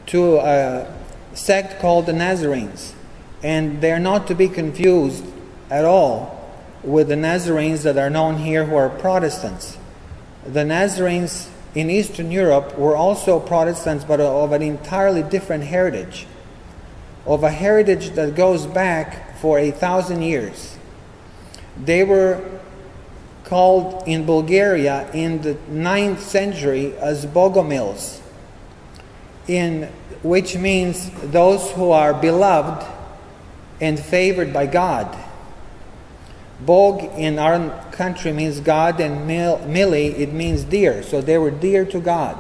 to a sect called the Nazarenes. And they're not to be confused at all with the Nazarenes that are known here who are Protestants. The Nazarenes in Eastern Europe were also Protestants, but of an entirely different heritage, of a heritage that goes back for 1,000 years. They were called in Bulgaria in the 9th century as Bogomils, which means those who are beloved and favored by God. Bog in our country means God, and mili, it means dear. So they were dear to God.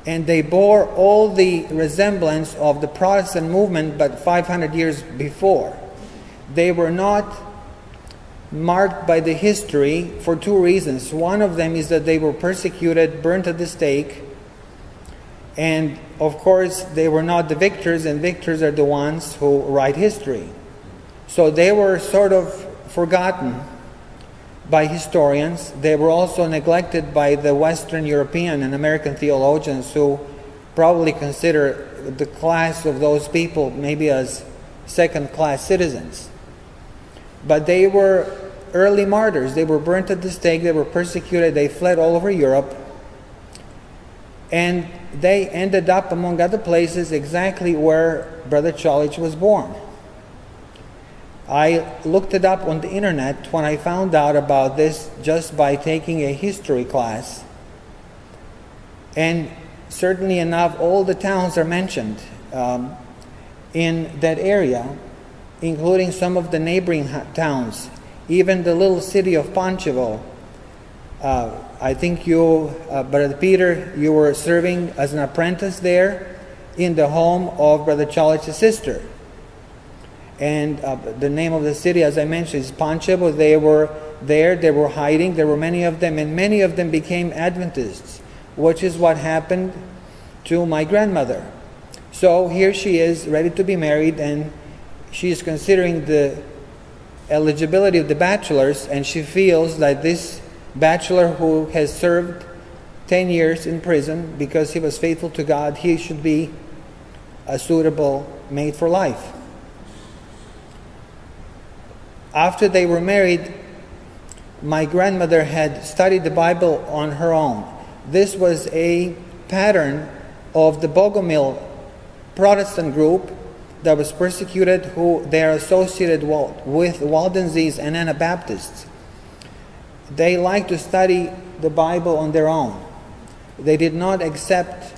And they bore all the resemblance of the Protestant movement, but 500 years before. They were not marked by the history for two reasons. One of them is that they were persecuted, burnt at the stake, and of course they were not the victors, and victors are the ones who write history. So they were sort of forgotten by historians. They were also neglected by the Western European and American theologians, who probably consider the class of those people maybe as second-class citizens. But they were early martyrs. They were burnt at the stake, they were persecuted, they fled all over Europe, and they ended up, among other places, exactly where Brother Cholich was born. I looked it up on the internet when I found out about this just by taking a history class. And certainly enough, all the towns are mentioned in that area, including some of the neighboring towns, even the little city of Pančevo. I think you, Brother Peter, you were serving as an apprentice there in the home of Brother Cholich's sister. And the name of the city, as I mentioned, is Pančevo. They were there, they were hiding, there were many of them, and many of them became Adventists, which is what happened to my grandmother. So here she is, ready to be married, and she is considering the eligibility of the bachelors, and she feels that this bachelor who has served 10 years in prison because he was faithful to God, he should be a suitable mate for life. After they were married, my grandmother had studied the Bible on her own. This was a pattern of the Bogomil Protestant group that was persecuted, who they are associated with Waldenses and Anabaptists. They liked to study the Bible on their own. They did not accept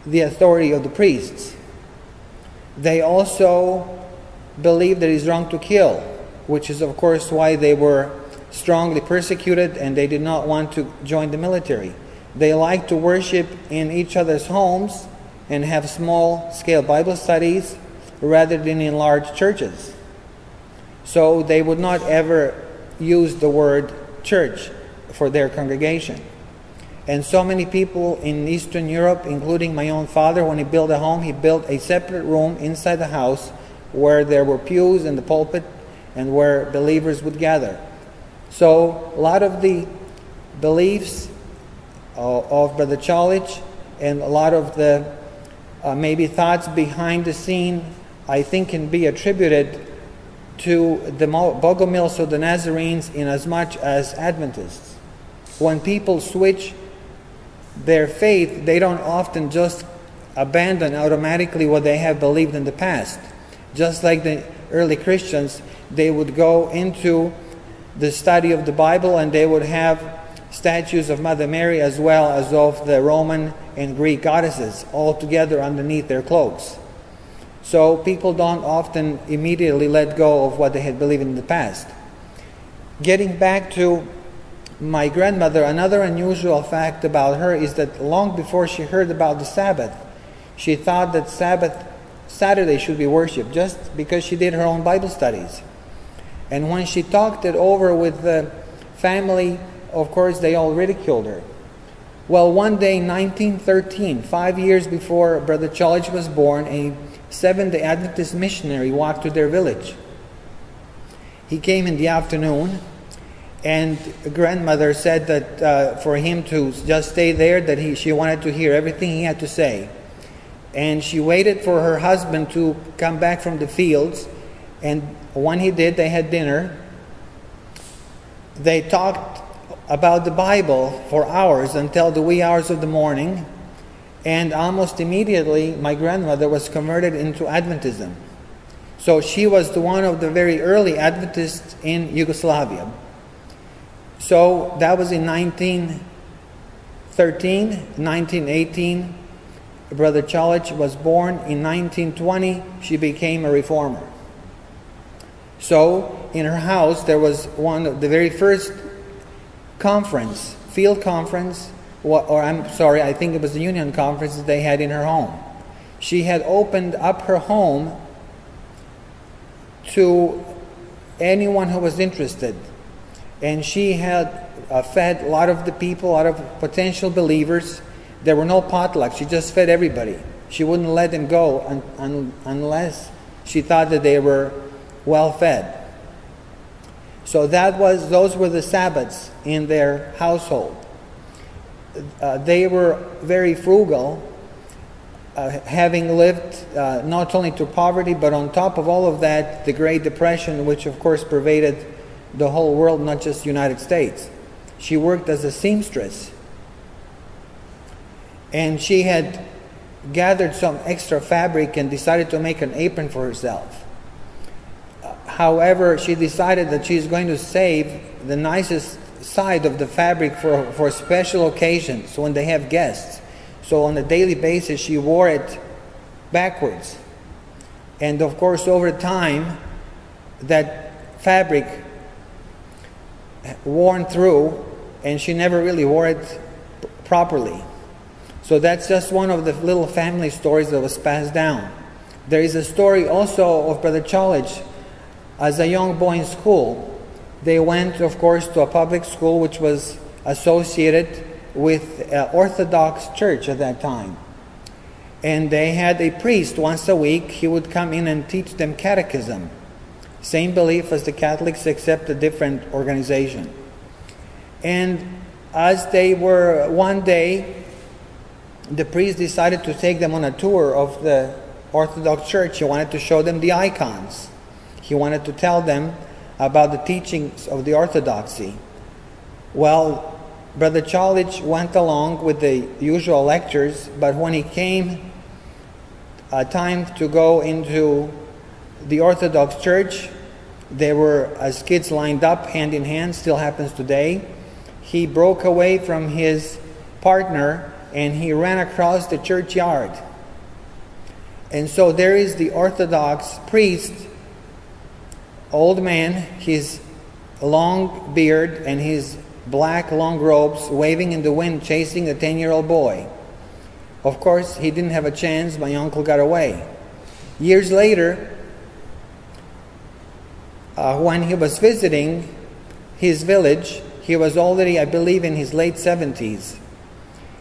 the authority of the priests. They also believed that it is wrong to kill, which is of course why they were strongly persecuted, and they did not want to join the military. They liked to worship in each other's homes and have small-scale Bible studies rather than in large churches. So they would not ever use the word church for their congregation. And so many people in Eastern Europe, including my own father, when he built a home, he built a separate room inside the house where there were pews and the pulpit and where believers would gather. So a lot of the beliefs of Brother Cholich and a lot of the maybe thoughts behind the scene, I think, can be attributed to the Bogomils or the Nazarenes in as much as Adventists. When people switch their faith, they don't often just abandon automatically what they have believed in the past. Just like the early Christians, they would go into the study of the Bible and they would have statues of Mother Mary as well as of the Roman and Greek goddesses all together underneath their cloaks. So people don't often immediately let go of what they had believed in the past. Getting back to my grandmother, another unusual fact about her is that long before she heard about the Sabbath, she thought that Saturday should be worshipped, just because she did her own Bible studies. And when she talked it over with the family, of course, they all ridiculed her. Well, one day, 1913, 5 years before Brother Cholich was born, a Seventh-day Adventist missionary walked to their village. He came in the afternoon, and grandmother said that for him to just stay there, that she wanted to hear everything he had to say. And she waited for her husband to come back from the fields. And when he did, they had dinner. They talked about the Bible for hours until the wee hours of the morning. And almost immediately, my grandmother was converted into Adventism. So she was one of the very early Adventists in Yugoslavia. So that was in 1913, 1918. Brother Cholich was born. In 1920, she became a reformer. So in her house, there was one of the very first conference, field conference, I think it was the union conference that they had in her home. She had opened up her home to anyone who was interested. And she had fed a lot of the people, a lot of potential believers. There were no potlucks. She just fed everybody. She wouldn't let them go unless she thought that they were well fed. So those were the Sabbaths in their household. They were very frugal, having lived not only to poverty, but on top of all of that, the Great Depression, which of course pervaded the whole world, not just the United States. She worked as a seamstress. And she had gathered some extra fabric and decided to make an apron for herself. However, she decided that she's going to save the nicest side of the fabric for special occasions, when they have guests. So on a daily basis, she wore it backwards. And of course, over time, that fabric worn through, and she never really wore it properly. So that's just one of the little family stories that was passed down. There is a story also of Brother Cholich. As a young boy in school, they went, of course, to a public school which was associated with an Orthodox church at that time. And they had a priest once a week. He would come in and teach them catechism. Same belief as the Catholics, except a different organization. And as they were, one day, the priest decided to take them on a tour of the Orthodox church. He wanted to show them the icons. He wanted to tell them about the teachings of the Orthodoxy. Well, Brother Cholich went along with the usual lectures, but when he came time to go into the Orthodox church, they were, as kids, lined up hand in hand, still happens today. He broke away from his partner and he ran across the churchyard. And so there is the Orthodox priest, old man, his long beard and his black long robes, waving in the wind, chasing a 10-year-old boy. Of course, he didn't have a chance. My uncle got away. Years later, when he was visiting his village, he was already, I believe, in his late 70s.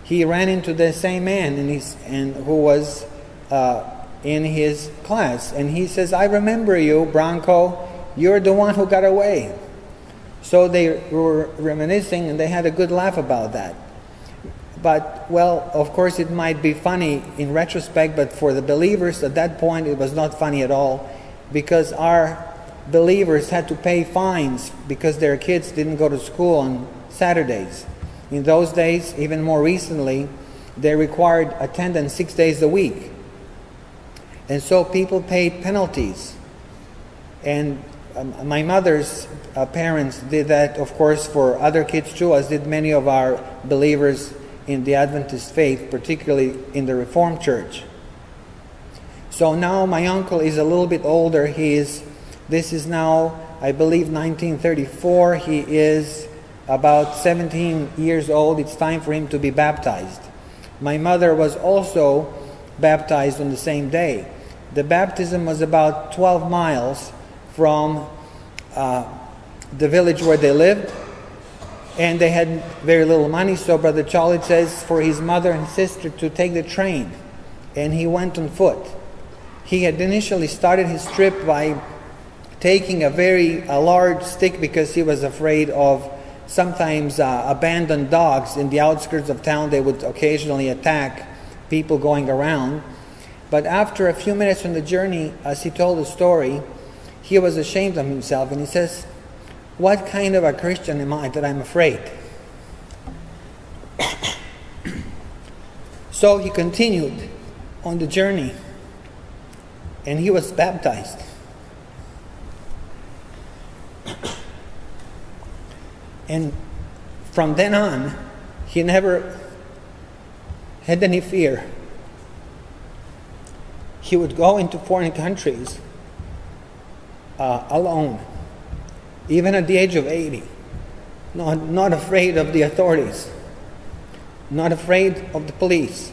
He ran into the same man who was in his class. And he says, "I remember you, Bronco. You're the one who got away." So they were reminiscing and they had a good laugh about that. But, well, of course it might be funny in retrospect, but for the believers at that point it was not funny at all, because our believers had to pay fines because their kids didn't go to school on Saturdays. In those days, even more recently, they required attendance 6 days a week. And so people paid penalties. And my mother's parents did that, of course, for other kids too, as did many of our believers in the Adventist faith, particularly in the Reformed Church. So now my uncle is a little bit older. This is now, I believe, 1934. He is about 17 years old. It's time for him to be baptized. My mother was also baptized on the same day. The baptism was about 12 miles from the village where they lived, and they had very little money, so Brother Cholich says for his mother and sister to take the train, and he went on foot. He had initially started his trip by taking a large stick because he was afraid of sometimes abandoned dogs in the outskirts of town. They would occasionally attack people going around. But after a few minutes on the journey, as he told the story, he was ashamed of himself, and he says, "What kind of a Christian am I that I'm afraid?" So he continued on the journey, and he was baptized. And from then on, he never had any fear. He would go into foreign countries alone, even at the age of 80, not afraid of the authorities, not afraid of the police.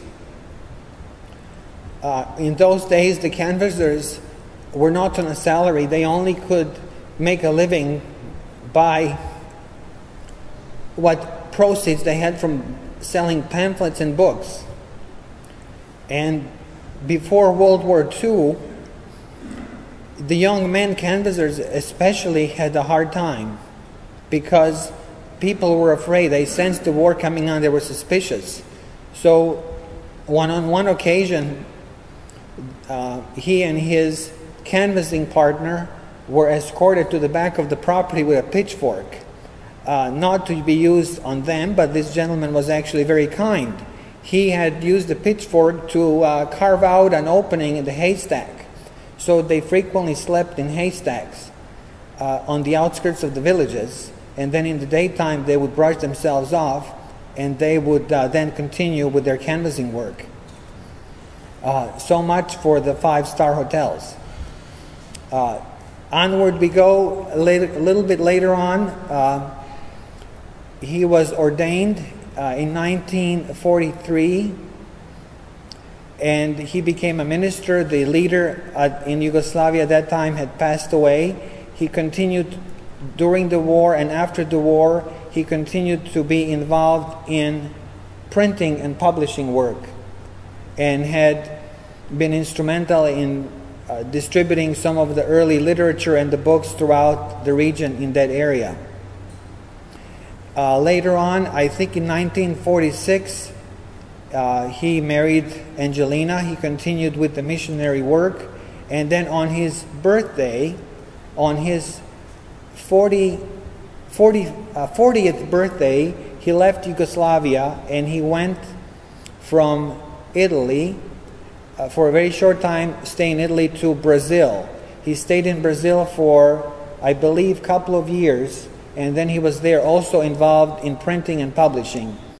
In those days, the canvassers were not on a salary. They only could make a living by what proceeds they had from selling pamphlets and books. And before World War II, the young men canvassers especially had a hard time because people were afraid. They sensed the war coming on. They were suspicious. So on one occasion, he and his canvassing partner were escorted to the back of the property with a pitchfork. Not to be used on them, but this gentleman was actually very kind. He had used the pitchfork to carve out an opening in the haystack. So they frequently slept in haystacks on the outskirts of the villages. And then in the daytime, they would brush themselves off, and they would then continue with their canvassing work. So much for the 5-star hotels. Onward we go. A little bit later on, he was ordained in 1943, and he became a minister. The leader in Yugoslavia at that time had passed away. He continued during the war, and after the war, he continued to be involved in printing and publishing work, and had been instrumental in distributing some of the early literature and the books throughout the region in that area. Later on, I think in 1946, he married Angelina. He continued with the missionary work. And then on his birthday, on his 40th birthday, he left Yugoslavia and he went from Italy for a very short time, stay in Italy, to Brazil. He stayed in Brazil for, I believe, a couple of years. And then he was there also involved in printing and publishing.